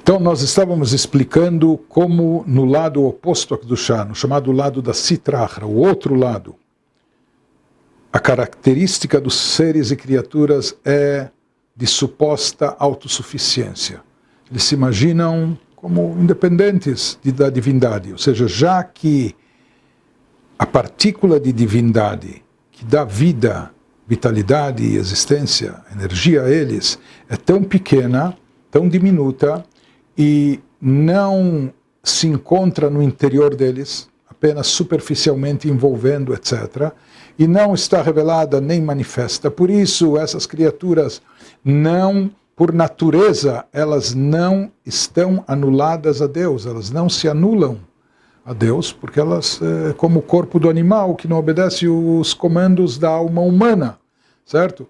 Então nós estávamos explicando como no lado oposto a Kedushá, no chamado lado da Sitra Achra, o outro lado, a característica dos seres e criaturas é de suposta autossuficiência. Eles se imaginam como independentes da divindade, ou seja, já que a partícula de divindade que dá vida, vitalidade e existência, energia a eles, é tão pequena, tão diminuta, e não se encontra no interior deles, apenas superficialmente envolvendo, etc., e não está revelada nem manifesta. Por isso, essas criaturas não, por natureza, elas não estão anuladas a Deus, elas não se anulam a Deus, porque elas, como o corpo do animal, que não obedece os comandos da alma humana, certo?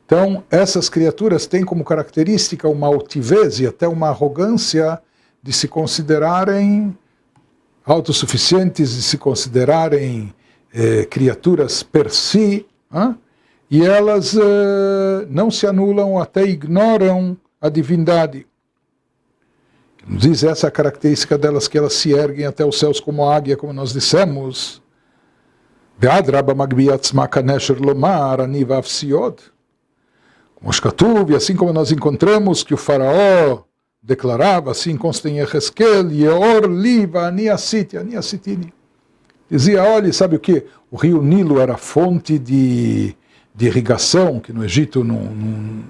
Então, essas criaturas têm como característica uma altivez e até uma arrogância de se considerarem autossuficientes, de se considerarem criaturas per si, e elas não se anulam, até ignoram a divindade. Nos diz essa é a característica delas, que elas se erguem até os céus como a águia, como nós dissemos. E assim como nós encontramos que o faraó declarava, assim consta em Yehezkel, Yeor li va'ani asitini. Dizia, olha, sabe o que? O rio Nilo era fonte de irrigação, que no Egito não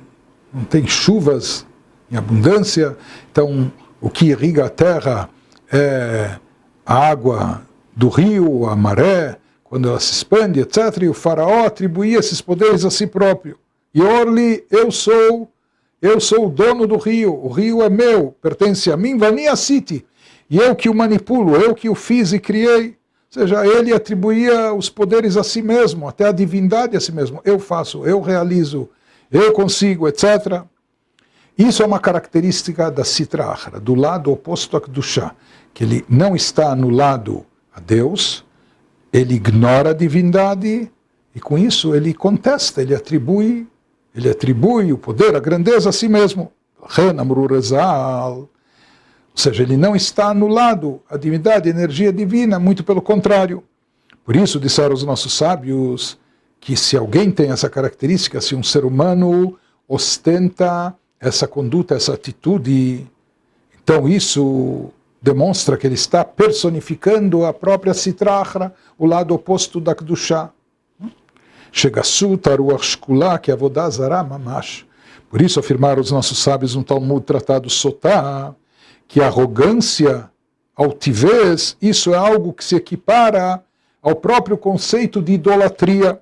tem chuvas em abundância, então o que irriga a terra é a água do rio, a maré, quando ela se expande, etc. E o faraó atribuía esses poderes a si próprio. Yorli, eu sou o dono do rio, o rio é meu, pertence a mim, Vani Asiti, e eu que o manipulo, eu que o fiz e criei. Ou seja, ele atribuía os poderes a si mesmo, até a divindade a si mesmo. Eu faço, eu realizo, eu consigo, etc. Isso é uma característica da Sitra Achra, do lado oposto a Kedushá, que ele não está anulado a Deus, ele ignora a divindade, e com isso ele contesta, ele atribui o poder, a grandeza a si mesmo. Ou seja, ele não está anulado a divindade, a energia divina, muito pelo contrário. Por isso disseram os nossos sábios que se alguém tem essa característica, se um ser humano ostenta essa conduta, essa atitude, então isso demonstra que ele está personificando a própria Sitra Achra, o lado oposto da Kedushá. Shegassu taruach shkula que avodah zarah mamash. Por isso afirmaram os nossos sábios no Talmud tratado Sotá, que a arrogância, altivez, isso é algo que se equipara ao próprio conceito de idolatria.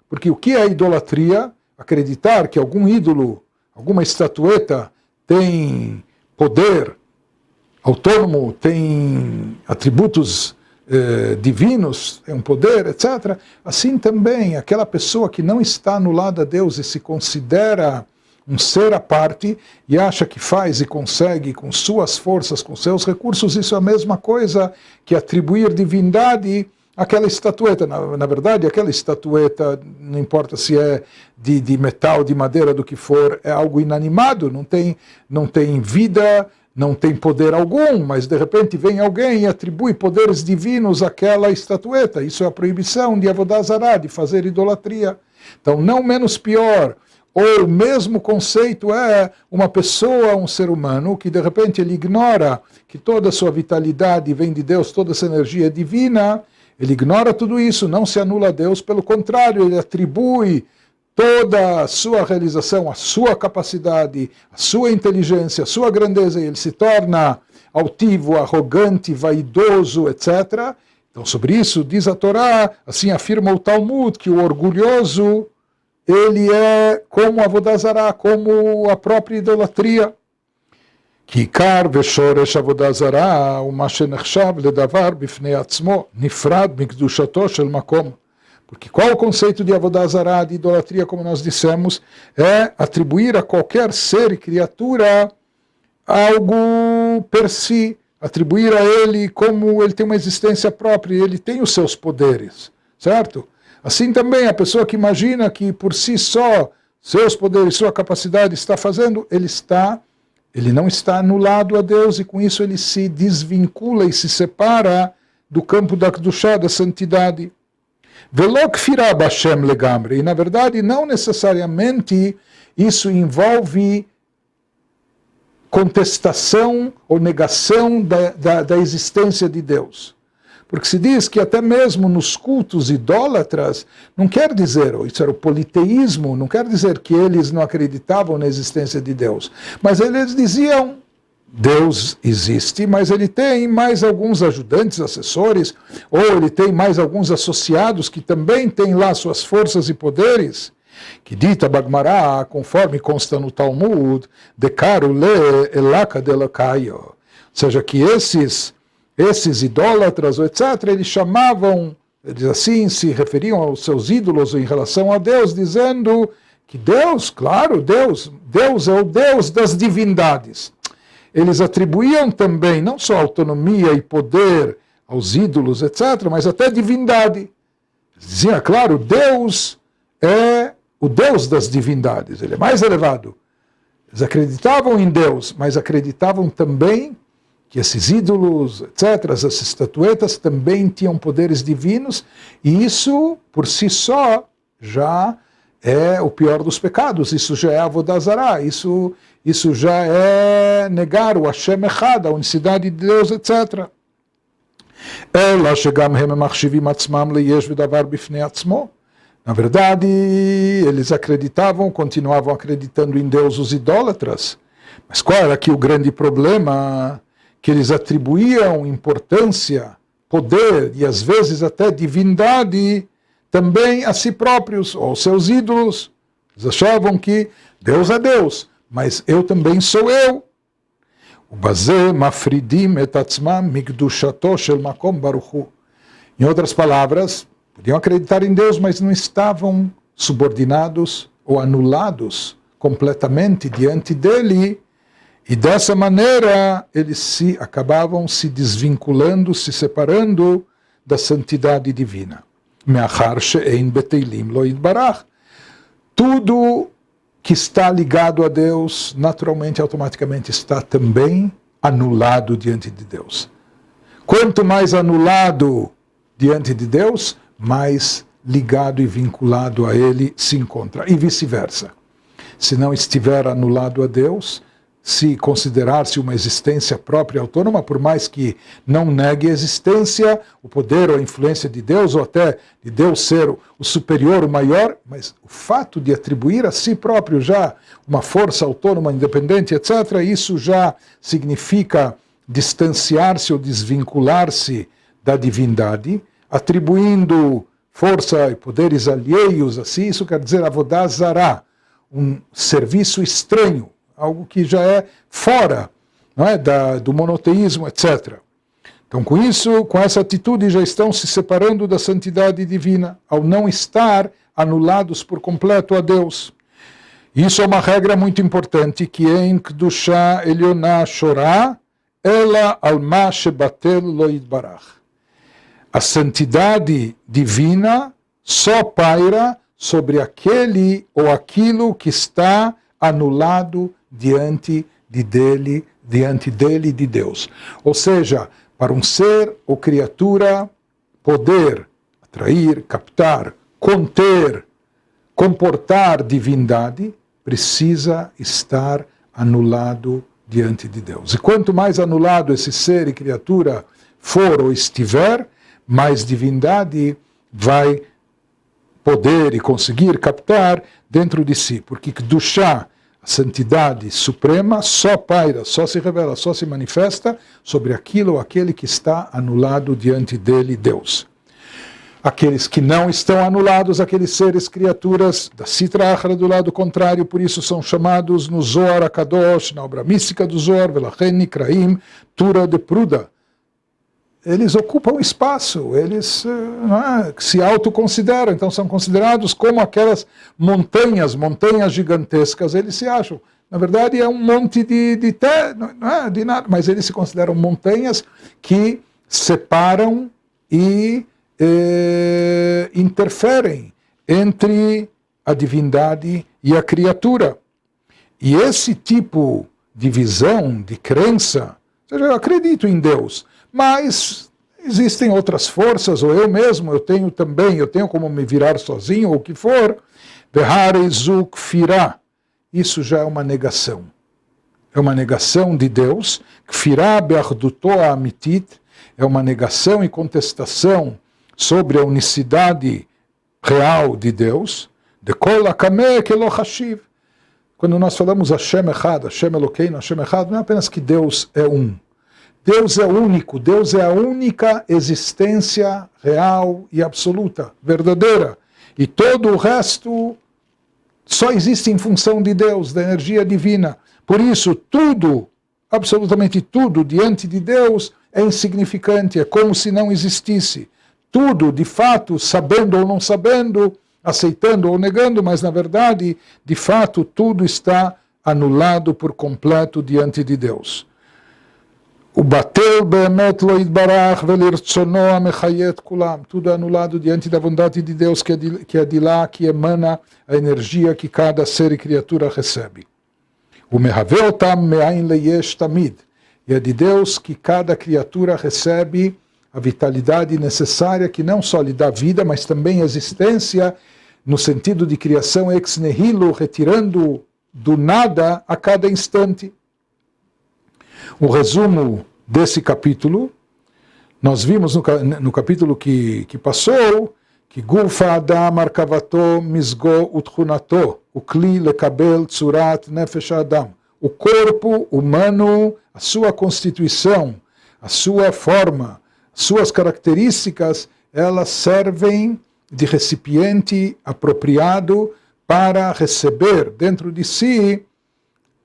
Porque o que é idolatria? Acreditar que algum ídolo, alguma estatueta tem poder autônomo, tem atributos divinos, tem um poder, etc. Assim também, aquela pessoa que não está anulada a Deus e se considera um ser à parte e acha que faz e consegue com suas forças, com seus recursos, isso é a mesma coisa que atribuir divindade àquela estatueta. Na verdade, aquela estatueta, não importa se é de metal, de madeira, do que for, é algo inanimado, não tem vida, não tem poder algum, mas de repente vem alguém e atribui poderes divinos àquela estatueta. Isso é a proibição de avodah zará, de fazer idolatria. Então, não menos pior, ou o mesmo conceito é uma pessoa, um ser humano, que de repente ele ignora que toda a sua vitalidade vem de Deus, toda essa energia é divina, ele ignora tudo isso, não se anula a Deus, pelo contrário, ele atribui toda a sua realização, a sua capacidade, a sua inteligência, a sua grandeza, e ele se torna altivo, arrogante, vaidoso, etc. Então, sobre isso, diz a Torá, assim afirma o Talmud, que o orgulhoso, ele é como a avodah zará, como a própria idolatria. Kikar veshoresh avodah zará, uma shenechshav ledavar bifnei atzmo, nifrad mikdushato shel makom. Porque qual o conceito de avodah zará, de idolatria, como nós dissemos, é atribuir a qualquer ser e criatura algo per si, atribuir a ele como ele tem uma existência própria, ele tem os seus poderes, certo? Assim também a pessoa que imagina que por si só, seus poderes, sua capacidade está fazendo, ele está Ele não está anulado a Deus e com isso ele se desvincula e se separa do campo da Kedushá, da santidade. Velo kfirah b'Hashem legamre. E na verdade não necessariamente isso envolve contestação ou negação da existência de Deus. Porque se diz que até mesmo nos cultos idólatras, não quer dizer, isso era o politeísmo, não quer dizer que eles não acreditavam na existência de Deus. Mas eles diziam, Deus existe, mas ele tem mais alguns ajudantes, assessores, ou ele tem mais alguns associados que também têm lá suas forças e poderes. Que dita Bagmará, conforme consta no Talmud, Dekaru le elaka delakayo. Ou seja, que esses idólatras, etc., eles chamavam, eles assim se referiam aos seus ídolos em relação a Deus, dizendo que Deus, claro, Deus é o Deus das divindades. Eles atribuíam também não só autonomia e poder aos ídolos, etc., mas até divindade. Eles diziam, claro, Deus é o Deus das divindades, ele é mais elevado. Eles acreditavam em Deus, mas acreditavam também que esses ídolos, etc., essas estatuetas também tinham poderes divinos, e isso, por si só, já é o pior dos pecados, isso já é Avodah Zarah, isso já é negar o Hashem Echad, a unicidade de Deus, etc. Ela shegam hem machshivim atzmam leyesh v'davar bifnei atzmo. Na verdade, eles acreditavam, continuavam acreditando em Deus os idólatras, mas qual era aqui o grande problema? Que eles atribuíam importância, poder e às vezes até divindade também a si próprios, ou aos seus ídolos. Eles achavam que Deus é Deus, mas eu também sou eu. O bazeh mafridim et atzmam migdushato shel makom baruchu. Em outras palavras, podiam acreditar em Deus, mas não estavam subordinados ou anulados completamente diante dele. E dessa maneira eles acabavam se desvinculando, se separando da santidade divina. Tudo que está ligado a Deus, naturalmente, automaticamente está também anulado diante de Deus. Quanto mais anulado diante de Deus, mais ligado e vinculado a Ele se encontra. E vice-versa. Se não estiver anulado a Deus, se considerar-se uma existência própria autônoma, por mais que não negue a existência, o poder ou a influência de Deus, ou até de Deus ser o superior, o maior, mas o fato de atribuir a si próprio já uma força autônoma, independente, etc., isso já significa distanciar-se ou desvincular-se da divindade, atribuindo força e poderes alheios a si, isso quer dizer Avodah Zarah, um serviço estranho, algo que já é fora, não é, do monoteísmo, etc. Então, com isso, com essa atitude, já estão se separando da santidade divina, ao não estar anulados por completo a Deus. Isso é uma regra muito importante, que é em Kedushá Elyoná Shorá, ela alma shebatel lo yitbarach. A santidade divina só paira sobre aquele ou aquilo que está anulado diante dele de Deus. Ou seja, para um ser ou criatura poder atrair, captar, conter, comportar divindade, precisa estar anulado diante de Deus. E quanto mais anulado esse ser e criatura for ou estiver, mais divindade vai poder e conseguir captar dentro de si. Porque Kedushá, a santidade suprema, só paira, só se revela, só se manifesta sobre aquilo ou aquele que está anulado diante dele, Deus. Aqueles que não estão anulados, aqueles seres, criaturas da Sitra Achra do lado contrário, por isso são chamados no Zohar HaKadosh, na obra mística do Zohar, Velachen Nikraim, Tura de Pruda. Eles ocupam espaço, eles se autoconsideram, então são considerados como aquelas montanhas gigantescas, eles se acham. Na verdade é um monte de terra, não é de nada, mas eles se consideram montanhas que separam e interferem entre a divindade e a criatura. E esse tipo de visão, de crença, ou seja, eu acredito em Deus, mas existem outras forças, ou eu mesmo, eu tenho como me virar sozinho, ou o que for, isso já é uma negação. É uma negação de Deus, é uma negação e contestação sobre a unicidade real de Deus, de kol hakameh kelo hashiv. Quando nós falamos Hashem Echad, Hashem Elokeinu, Hashem Echad, não é apenas que Deus é um. Deus é único, Deus é a única existência real e absoluta, verdadeira. E todo o resto só existe em função de Deus, da energia divina. Por isso, tudo, absolutamente tudo, diante de Deus é insignificante, é como se não existisse. Tudo, de fato, sabendo ou não sabendo, aceitando ou negando, mas na verdade, de fato, tudo está anulado por completo diante de Deus. O batel be'emet lo yitbarach velirtzono amechayet kulam. Tudo é anulado diante da vontade de Deus, que é de lá que emana a energia que cada ser e criatura recebe. O mehave otam me'ain leyesh tamid. E é de Deus que cada criatura recebe a vitalidade necessária, que não só lhe dá vida, mas também existência, no sentido de criação ex nihilo, retirando do nada a cada instante. O resumo desse capítulo, nós vimos no capítulo que passou, que Gufa Adam Arkavato Misgo Utchunato, o Kli Lekabel Tzurat Nefesh Adam. O corpo humano, a sua constituição, a sua forma, suas características, elas servem de recipiente apropriado para receber dentro de si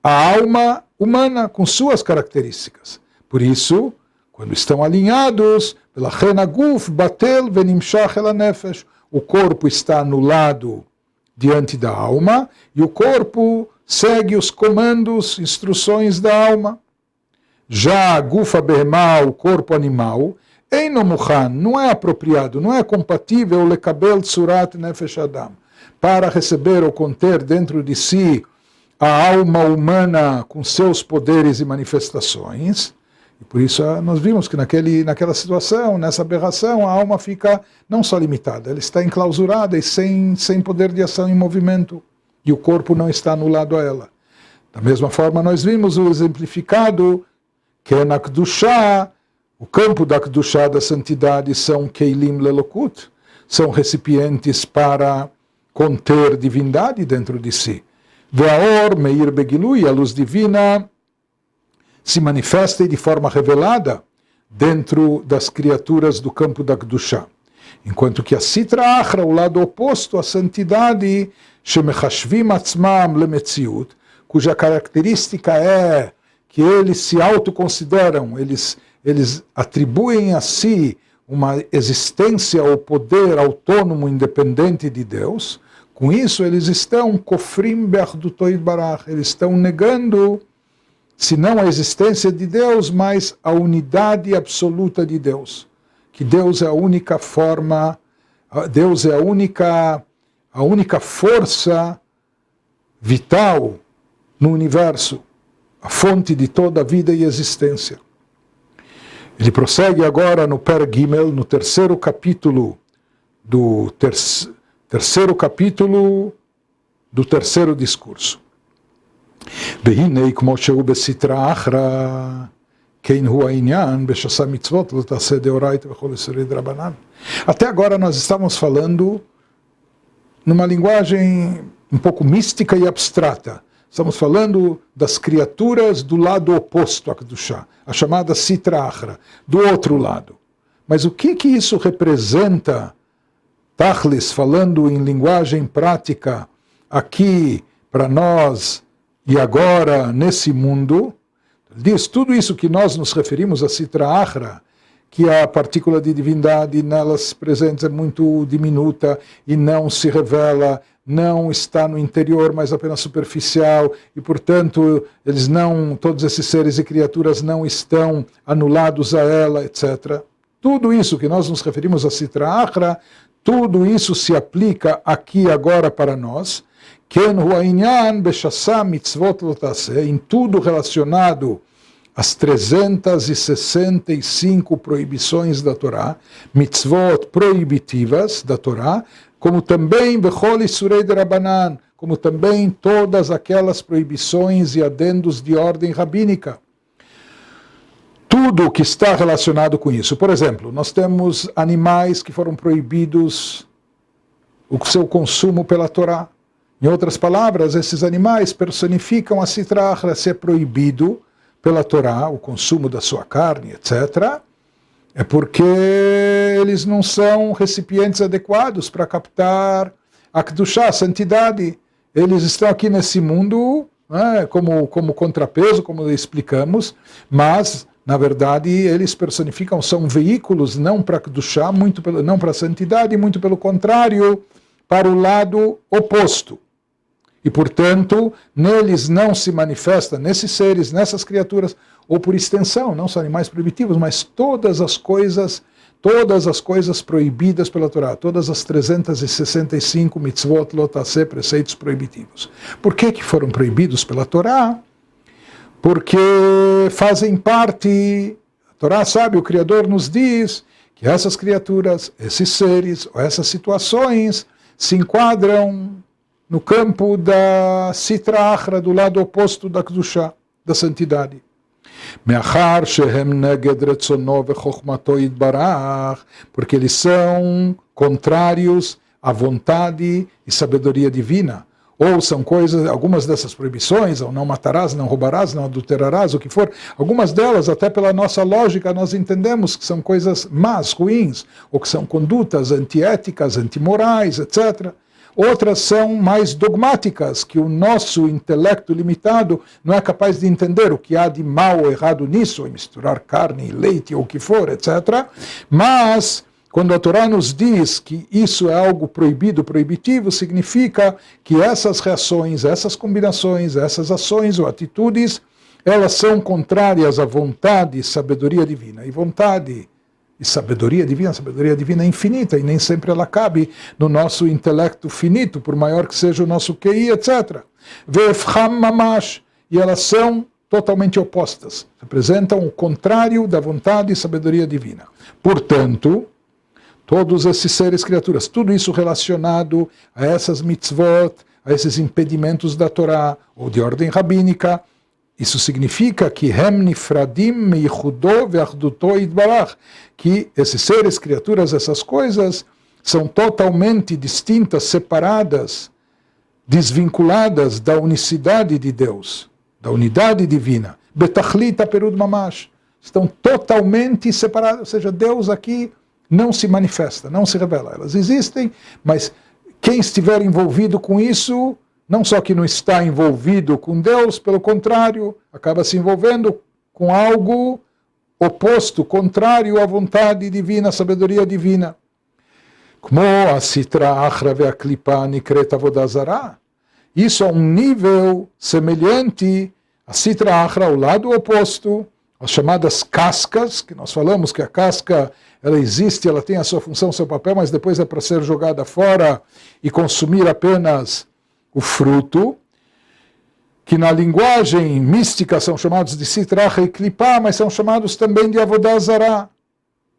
a alma humana com suas características. Por isso, quando estão alinhados, pela Renaguf, Batel, Venimshach el Nefesh, o corpo está anulado diante da alma e o corpo segue os comandos, instruções da alma. Já a Gufa Behemá, o corpo animal, Einomuchan, não é apropriado, não é compatível Lekabel Tzurat Nefesh Adam, para receber ou conter dentro de si a alma humana com seus poderes e manifestações. E por isso nós vimos que naquela situação, nessa aberração, a alma fica não só limitada, ela está enclausurada e sem poder de ação e movimento. E o corpo não está anulado a ela. Da mesma forma, nós vimos o exemplificado que na Kedushá, o campo da Kedushá, da santidade, são Keilim Lelokut, são recipientes para conter divindade dentro de si. Ve'aor meir begilui, a luz divina se manifesta de forma revelada dentro das criaturas do campo da Kedushá. Enquanto que a Sitra Achra, o lado oposto, a santidade, Shemechashvim atzmam lemetziut, cuja característica é que eles se autoconsideram, eles atribuem a si uma existência ou poder autônomo, independente de Deus. Com isso, eles estão kofrim be'achduto barach, eles estão negando, se não a existência de Deus, mas a unidade absoluta de Deus. Que Deus é a única forma, Deus é a única força vital no universo, a fonte de toda a vida e existência. Ele prossegue agora no Per Gimel, no terceiro capítulo do terceiro discurso. Behinei kmo sheu besitra achra kein hu ha'inyan beshasa mitzvot l'taseh deoraita v'chol yisrael drabanan. Até agora nós estamos falando numa linguagem um pouco mística e abstrata. Estamos falando das criaturas do lado oposto à Kedushá, a chamada Sitra Achra, do outro lado. Mas o que isso representa, Tachlis, falando em linguagem prática, aqui para nós e agora nesse mundo? Diz tudo isso que nós nos referimos a Sitra Achra, que a partícula de divindade nelas presente é muito diminuta e não se revela, não está no interior, mas apenas superficial, e portanto todos esses seres e criaturas não estão anulados a ela, etc. Tudo isso que nós nos referimos a Sitra Achra, tudo isso se aplica aqui agora para nós. Ken hu ha'inyan beshasa mitzvot lo taseh, em tudo relacionado às 365 proibições da Torá, mitzvot proibitivas da Torá, como também bechol isurei de Rabanan, como também todas aquelas proibições e adendos de ordem rabínica. Tudo que está relacionado com isso. Por exemplo, nós temos animais que foram proibidos o seu consumo pela Torá. Em outras palavras, esses animais personificam a Sitra Achra, se é proibido pela Torá o consumo da sua carne, etc., é porque eles não são recipientes adequados para captar a Kedushá, a santidade. Eles estão aqui nesse mundo, né, como contrapeso, como explicamos, mas, na verdade, eles personificam, são veículos não para a Kedushá, não para a santidade, muito pelo contrário, para o lado oposto. E, portanto, neles não se manifesta, nesses seres, nessas criaturas, ou por extensão, não são animais proibitivos, mas todas as coisas proibidas pela Torá, todas as 365 mitzvot lo taseh, preceitos proibitivos. Por que foram proibidos pela Torá? Porque fazem parte, a Torá sabe, o Criador nos diz que essas criaturas, esses seres, ou essas situações, se enquadram no campo da Sitra Achra, do lado oposto da Kedushá, da santidade. Porque eles são contrários à vontade e sabedoria divina. Ou são coisas, algumas dessas proibições, ou não matarás, não roubarás, não adulterarás, o que for, algumas delas, até pela nossa lógica, nós entendemos que são coisas más, ruins, ou que são condutas antiéticas, antimorais, etc. Outras são mais dogmáticas, que o nosso intelecto limitado não é capaz de entender o que há de mal ou errado nisso, em misturar carne e leite ou o que for, etc. Mas, quando a Torá nos diz que isso é algo proibido, proibitivo, significa que essas reações, essas combinações, essas ações ou atitudes, elas são contrárias à vontade e sabedoria divina. E vontade e sabedoria divina é infinita, e nem sempre ela cabe no nosso intelecto finito, por maior que seja o nosso QI, etc. Ve'efcham mamash, e elas são totalmente opostas, representam o contrário da vontade e sabedoria divina. Portanto, todos esses seres, criaturas, tudo isso relacionado a essas mitzvot, a esses impedimentos da Torá, ou de ordem rabínica, isso significa que Hem nifradim meichudo ve'achduto yitbarach, que esses seres, criaturas, essas coisas, são totalmente distintas, separadas, desvinculadas da unicidade de Deus, da unidade divina. Betachlita perud mamash, estão totalmente separadas, ou seja, Deus aqui não se manifesta, não se revela. Elas existem, mas quem estiver envolvido com isso, não só que não está envolvido com Deus, pelo contrário, acaba se envolvendo com algo oposto, contrário à vontade divina, à sabedoria divina. Como a Sitra Achra ve'aklipa nikret avodah zarah. Isso é um nível semelhante a Sitra Achra, o lado oposto, as chamadas cascas, que nós falamos que a casca ela existe, ela tem a sua função, seu papel, mas depois é para ser jogada fora e consumir apenas o fruto, que na linguagem mística são chamados de Sitra Achra e Klipá, mas são chamados também de Avodah Zarah.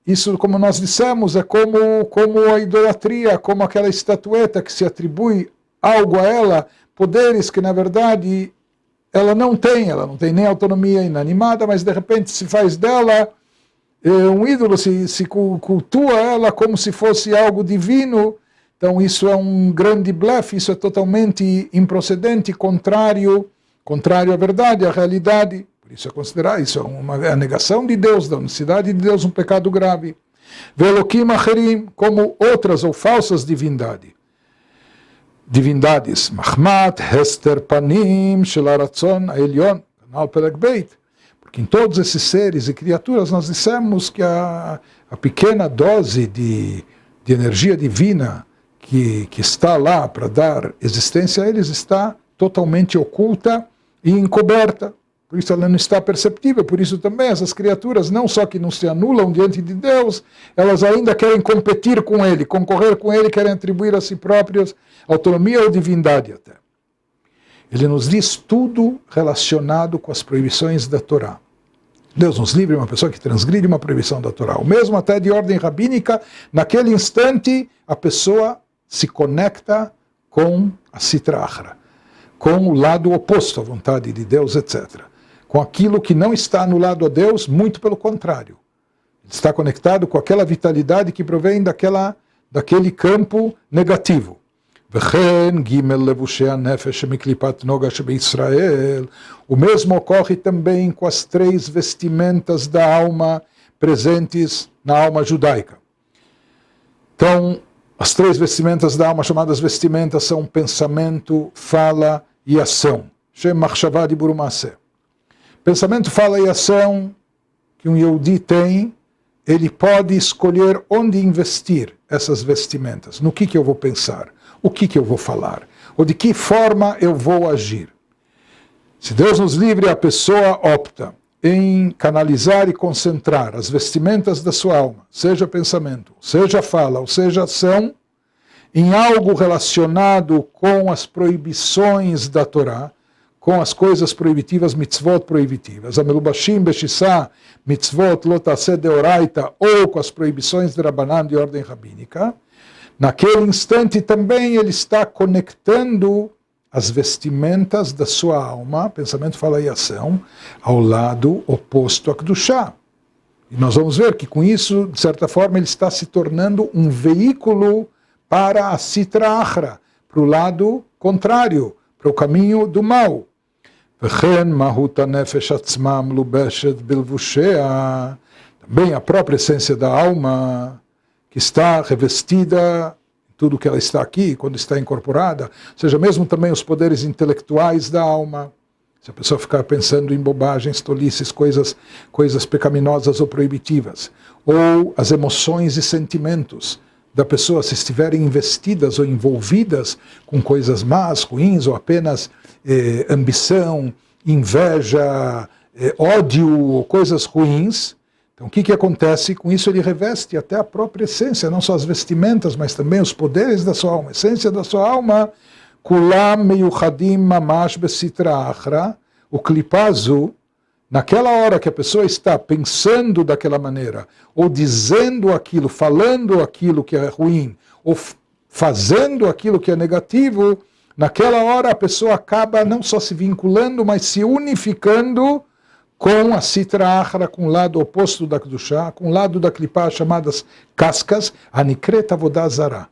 Isso, como nós dissemos, é como a idolatria, como aquela estatueta que se atribui algo a ela, poderes que na verdade ela não tem nem autonomia inanimada, mas de repente se faz dela um ídolo, se cultua ela como se fosse algo divino. Então isso é um grande blefe, isso é totalmente improcedente, contrário à verdade, à realidade. Por isso é considerar, isso é a negação de Deus, da unicidade de Deus, um pecado grave. Ve'elokim acherim, como outras ou falsas divindades. Mahmat, Hester, Panim, Shelaratzon, Aelion, Canal Perek Beit. Porque em todos esses seres e criaturas nós dissemos que a pequena dose de energia divina que está lá para dar existência a eles está totalmente oculta e encoberta. Por isso ela não está perceptível, por isso também essas criaturas não só que não se anulam diante de Deus, elas ainda querem competir com Ele, concorrer com Ele, querem atribuir a si próprias autonomia ou divindade até. ele nos diz tudo relacionado com as proibições da Torá. Deus nos livre uma pessoa que transgride uma proibição da Torá. O mesmo até de ordem rabínica, naquele instante a pessoa se conecta com a Sitra Achra, com o lado oposto à vontade de Deus, etc. Com aquilo que não está anulado a Deus, muito pelo contrário. Ele está conectado com aquela vitalidade que provém daquele campo negativo. O mesmo ocorre também com as 3 vestimentas da alma presentes na alma judaica. Então, as 3 vestimentas da alma, chamadas vestimentas, são pensamento, fala e ação. Shem machshava dibur u'maaseh. Pensamento, fala e ação que um Yehudi tem, ele pode escolher onde investir essas vestimentas. No que eu vou pensar? O que eu vou falar? Ou de que forma eu vou agir? Se Deus nos livre, a pessoa opta em canalizar e concentrar as vestimentas da sua alma, seja pensamento, seja fala, ou seja ação, em algo relacionado com as proibições da Torá, com as coisas proibitivas, mitzvot proibitivas, amelubashim beshissá, mitzvot lotaseh deoraita, ou com as proibições de Rabanan de ordem rabínica, naquele instante também ele está conectando as vestimentas da sua alma, pensamento, fala e ação, ao lado oposto a Kedushá. E nós vamos ver que com isso, de certa forma, ele está se tornando um veículo para a Sitra Achra, para o lado contrário, para o caminho do mal. Também a própria essência da alma, que está revestida, tudo que ela está aqui, quando está incorporada, ou seja, mesmo também os poderes intelectuais da alma, se a pessoa ficar pensando em bobagens, tolices, coisas pecaminosas ou proibitivas, ou as emoções e sentimentos da pessoa, se estiverem investidas ou envolvidas com coisas más, ruins, ou apenas ambição, inveja, ódio, coisas ruins. Então, o que acontece? Com isso ele reveste até a própria essência, não só as vestimentas, mas também os poderes da sua alma. A essência da sua alma, kulam meyuchadim mamash besitra achra, o klipazu, naquela hora que a pessoa está pensando daquela maneira, ou dizendo aquilo, falando aquilo que é ruim, ou fazendo aquilo que é negativo, naquela hora a pessoa acaba não só se vinculando, mas se unificando com a Sitra Achra, com o lado oposto da Kedushá, com o lado da Klipá, chamadas cascas, Anikret Avodah Zarah,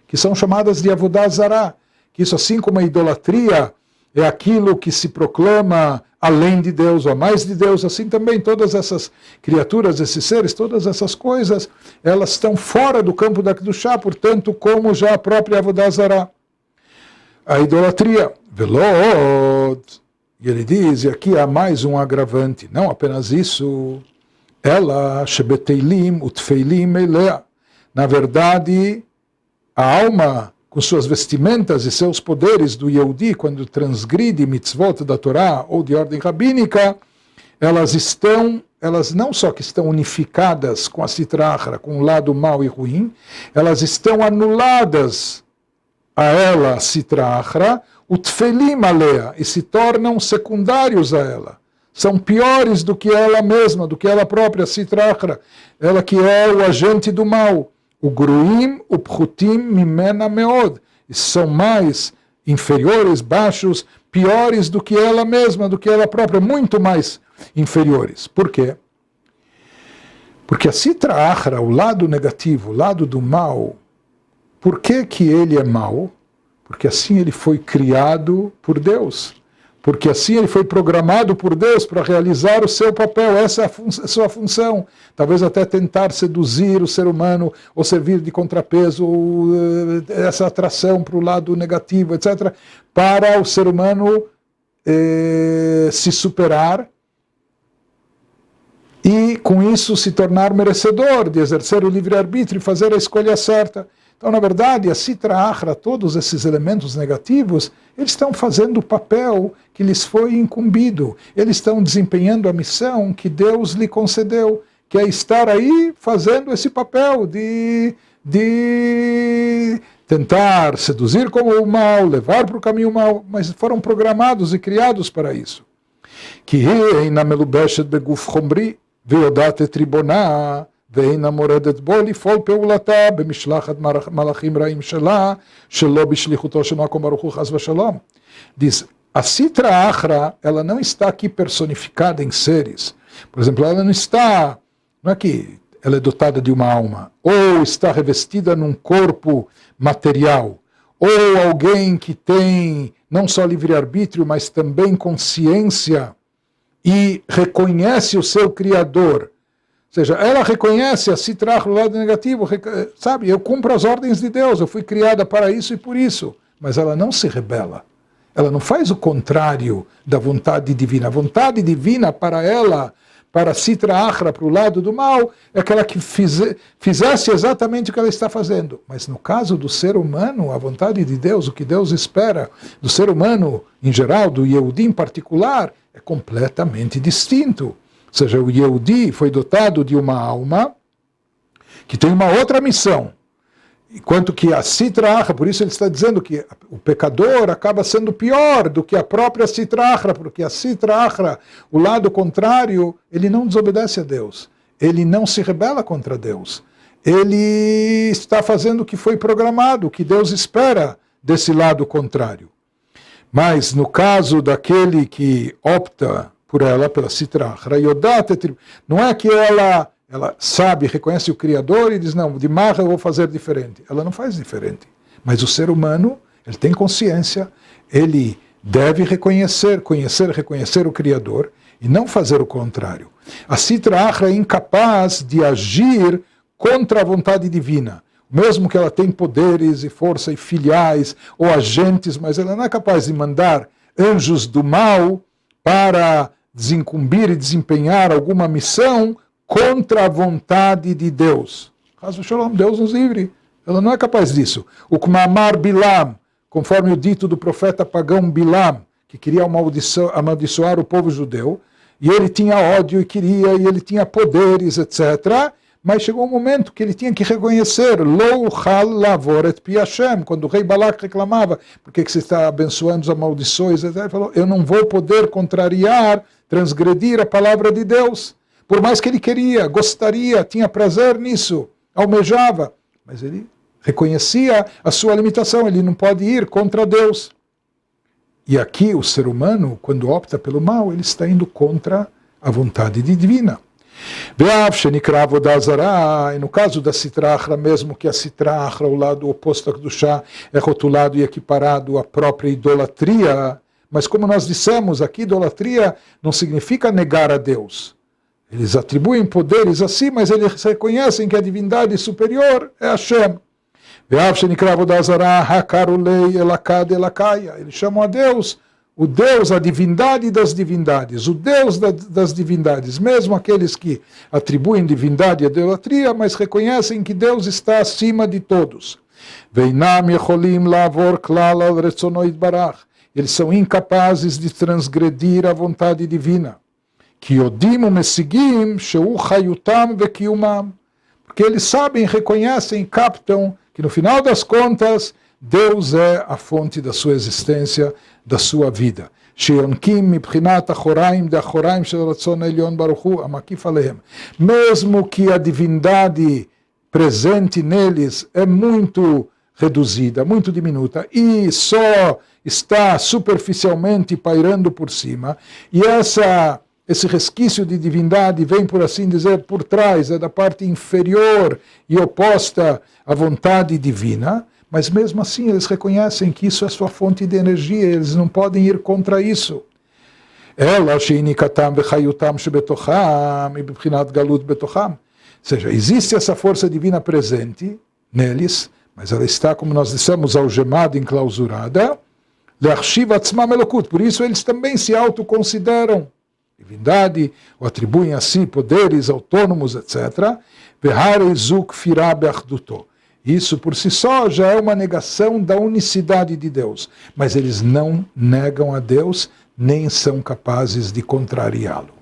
que são chamadas de Avodah Zarah, que isso, assim como a idolatria é aquilo que se proclama além de Deus, ou a mais de Deus, assim também todas essas criaturas, esses seres, todas essas coisas, elas estão fora do campo da Kedushá, portanto, como já a própria Avodah Zarah. A idolatria, Velod. E ele diz, e aqui há mais um agravante, não apenas isso, ela, shebeteilim, utfeilim, elea. Na verdade, a alma, com suas vestimentas e seus poderes do Yehudi, quando transgride mitzvot da Torá ou de ordem rabínica, elas não só que estão unificadas com a Sitra Achra, com o lado mau e ruim, elas estão anuladas a ela, a Sitra Achra, o tfelim alea, e se tornam secundários a ela. São piores do que ela mesma, do que ela própria, Sitra Achra, ela que é o agente do mal. O gruim, o pchutim, mimena meod, e são mais inferiores, baixos, piores do que ela mesma, do que ela própria, muito mais inferiores. Por quê? Porque a Sitra Achra, o lado negativo, o lado do mal, por que ele é mau? Porque assim ele foi criado por Deus. Porque assim ele foi programado por Deus para realizar o seu papel. Essa é a sua função. Talvez até tentar seduzir o ser humano, ou servir de contrapeso, essa atração para o lado negativo, etc. Para o ser humano se superar e com isso se tornar merecedor de exercer o livre-arbítrio e fazer a escolha certa. Então, na verdade, a Sitra Achra, todos esses elementos negativos, eles estão fazendo o papel que lhes foi incumbido. Eles estão desempenhando a missão que Deus lhe concedeu, que é estar aí fazendo esse papel de tentar seduzir como o mal, levar para o caminho mal, mas foram programados e criados para isso. כי אינה מלובשת בגוף חומרי, ויודעת את ריבונה, ואינה מורדת בו לפעול פעולתה במשלחת מלאכים רעים שלה, שלא בשליחותו של מקום ברוך הוא חס ושלום. Diz, a Sitra Achra, ela não está aqui personificada em seres. Por exemplo, ela não está, não é que ela é dotada de uma alma, ou está revestida num corpo material, ou alguém que tem não só livre-arbítrio, mas também consciência e reconhece o seu Criador. Ou seja, ela reconhece a Sitra Achra, o lado negativo, sabe, eu cumpro as ordens de Deus, eu fui criada para isso e por isso, mas ela não se rebela. Ela não faz o contrário da vontade divina. A vontade divina para ela, para Sitra Achra, para o lado do mal, é aquela que fizesse exatamente o que ela está fazendo. Mas no caso do ser humano, a vontade de Deus, o que Deus espera do ser humano em geral, do Yehudi em particular, é completamente distinto. Ou seja, o Yehudi foi dotado de uma alma que tem uma outra missão. Enquanto que a Sitra Achra, por isso ele está dizendo que o pecador acaba sendo pior do que a própria Sitra Achra, porque a Sitra Achra, o lado contrário, ele não desobedece a Deus, ele não se rebela contra Deus, ele está fazendo o que foi programado, o que Deus espera desse lado contrário. Mas no caso daquele que opta por ela, pela Sitra Achra, não é que ela sabe, reconhece o Criador e diz, não, de marra eu vou fazer diferente. Ela não faz diferente. Mas o ser humano, ele tem consciência, ele deve reconhecer o Criador e não fazer o contrário. A Sitra Achra é incapaz de agir contra a vontade divina. Mesmo que ela tenha poderes e força e filiais ou agentes, mas ela não é capaz de mandar anjos do mal para desincumbir e desempenhar alguma missão contra a vontade de Deus. Deus nos livre. Ela não é capaz disso. O Kmamar Bilam, conforme o dito do profeta pagão Bilam, que queria amaldiçoar o povo judeu, e ele tinha ódio e ele tinha poderes, etc., mas chegou um momento que ele tinha que reconhecer, Lo chal lavor et pi Hashem, quando o rei Balak reclamava, por que você está abençoando os amaldiçoes, etc., ele falou, eu não vou poder contrariar, transgredir a palavra de Deus. Por mais que ele queria, gostaria, tinha prazer nisso, almejava, mas ele reconhecia a sua limitação, ele não pode ir contra Deus. E aqui o ser humano, quando opta pelo mal, ele está indo contra a vontade divina. E no caso da Sitra Achra, mesmo que a Sitra Achra, o lado oposto a Kedushá, é rotulado e equiparado à própria idolatria, mas como nós dissemos, aqui idolatria não significa negar a Deus. Eles atribuem poderes assim, mas eles reconhecem que a divindade superior é Hashem. Eles chamam a Deus, o Deus, a divindade das divindades, o Deus das divindades, mesmo aqueles que atribuem divindade à idolatria, mas reconhecem que Deus está acima de todos. Eles são incapazes de transgredir a vontade divina. Porque eles sabem, reconhecem, captam que no final das contas Deus é a fonte da sua existência, da sua vida. Mesmo que a divindade presente neles é muito reduzida, muito diminuta, e só está superficialmente pairando por cima, e esse resquício de divindade vem, por assim dizer, por trás, é da parte inferior e oposta à vontade divina, mas mesmo assim eles reconhecem que isso é sua fonte de energia, eles não podem ir contra isso. Ou seja, existe essa força divina presente neles, mas ela está, como nós dissemos, algemada, enclausurada, por isso eles também se autoconsideram divindade, ou atribuem a si poderes autônomos, etc. Isso por si só já é uma negação da unicidade de Deus, mas eles não negam a Deus, nem são capazes de contrariá-lo.